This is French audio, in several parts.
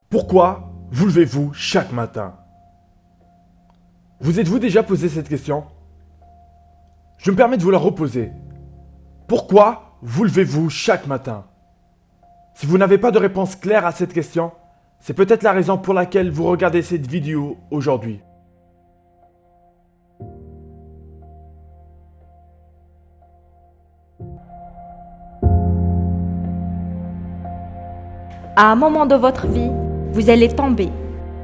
Pourquoi vous levez-vous chaque matin? Vous êtes-vous déjà posé cette question? Je me permets de vous la reposer. Pourquoi vous levez-vous chaque matin? Si vous n'avez pas de réponse claire à cette question, c'est peut-être la raison pour laquelle vous regardez cette vidéo aujourd'hui. À un moment de votre vie, vous allez tomber.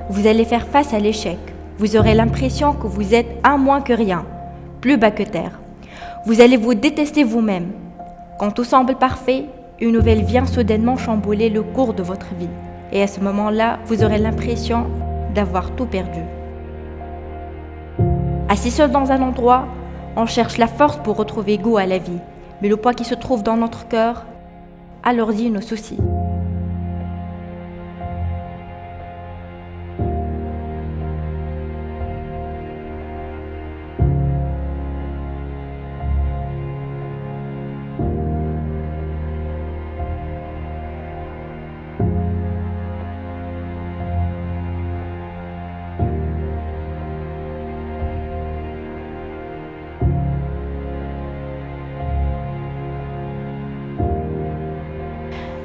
Vous allez faire face à l'échec. Vous aurez l'impression que vous êtes un moins que rien, plus bas que terre. Vous allez vous détester vous-même. Quand tout semble parfait, une nouvelle vient soudainement chambouler le cours de votre vie. Et à ce moment-là, vous aurez l'impression d'avoir tout perdu. Assis seul dans un endroit, on cherche la force pour retrouver goût à la vie. Mais le poids qui se trouve dans notre cœur alourdit nos soucis.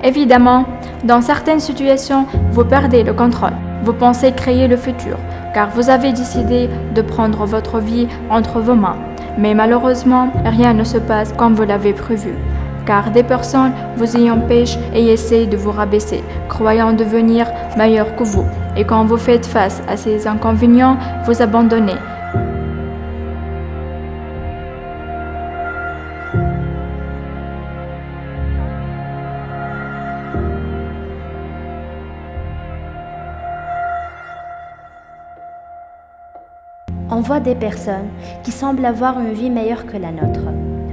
Évidemment, dans certaines situations, vous perdez le contrôle. Vous pensez créer le futur, car vous avez décidé de prendre votre vie entre vos mains. Mais malheureusement, rien ne se passe comme vous l'avez prévu, car des personnes vous y empêchent et essaient de vous rabaisser, croyant devenir meilleurs que vous. Et quand vous faites face à ces inconvénients, vous abandonnez. On voit des personnes qui semblent avoir une vie meilleure que la nôtre.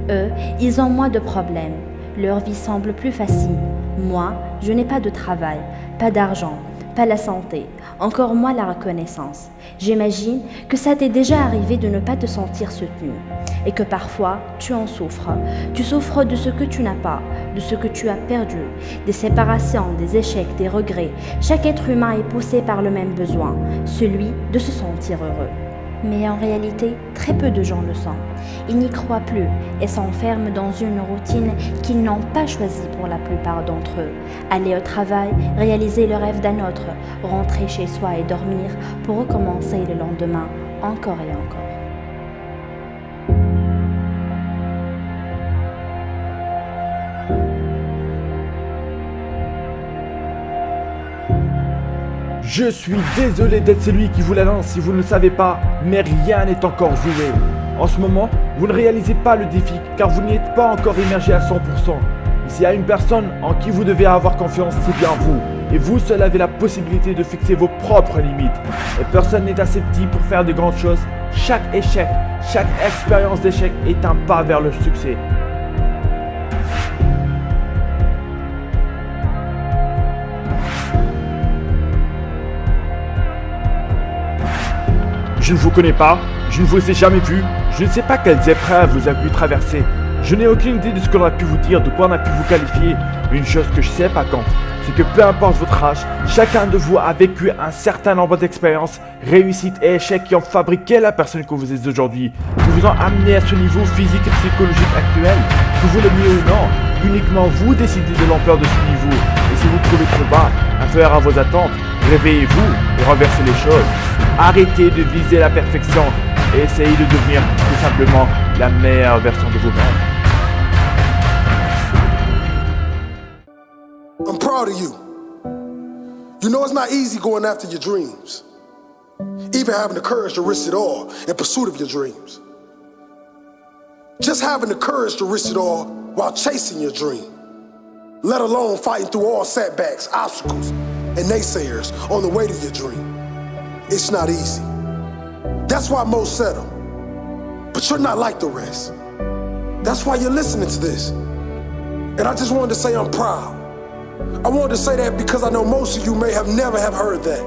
Eux, ils ont moins de problèmes. Leur vie semble plus facile. Moi, je n'ai pas de travail, pas d'argent, pas la santé, encore moins la reconnaissance. J'imagine que ça t'est déjà arrivé de ne pas te sentir soutenu et que parfois tu en souffres. Tu souffres de ce que tu n'as pas, de ce que tu as perdu, des séparations, des échecs, des regrets. Chaque être humain est poussé par le même besoin, celui de se sentir heureux. Mais en réalité, très peu de gens le sont. Ils n'y croient plus et s'enferment dans une routine qu'ils n'ont pas choisie pour la plupart d'entre eux. Aller au travail, réaliser le rêve d'un autre, rentrer chez soi et dormir pour recommencer le lendemain, encore et encore. Je suis désolé d'être celui qui vous l'annonce si vous ne le savez pas, mais rien n'est encore joué. En ce moment, vous ne réalisez pas le défi car vous n'y êtes pas encore immergé à 100%. Et s'il y a une personne en qui vous devez avoir confiance, c'est bien vous. Et vous seul avez la possibilité de fixer vos propres limites. Et personne n'est assez petit pour faire de grandes choses. Chaque échec, chaque expérience d'échec est un pas vers le succès. Je ne vous connais pas, je ne vous ai jamais vu, je ne sais pas quelles épreuves vous avez pu traverser. Je n'ai aucune idée de ce qu'on a pu vous dire, de quoi on a pu vous qualifier. Une chose que je sais par contre, c'est que peu importe votre âge, chacun de vous a vécu un certain nombre d'expériences, réussites et échecs qui ont fabriqué la personne que vous êtes aujourd'hui, qui vous ont amené à ce niveau physique et psychologique actuel. Que vous l'aimiez ou non, uniquement vous décidez de l'ampleur de ce niveau. Et si vous trouvez trop bas, inférieur à vos attentes, réveillez-vous et renversez les choses. Arrêtez de viser la perfection et essayez de devenir tout simplement la meilleure version de vous-même. I'm proud of you. You know it's not easy going after your dreams. Even having the courage to risk it all in pursuit of your dreams. Just having the courage to risk it all while chasing your dream. Let alone fighting through all setbacks, obstacles, and naysayers on the way to your dream. It's not easy. That's why most settle. But you're not like the rest. That's why you're listening to this. And I just wanted to say I'm proud. I wanted to say that because I know most of you may have never have heard that.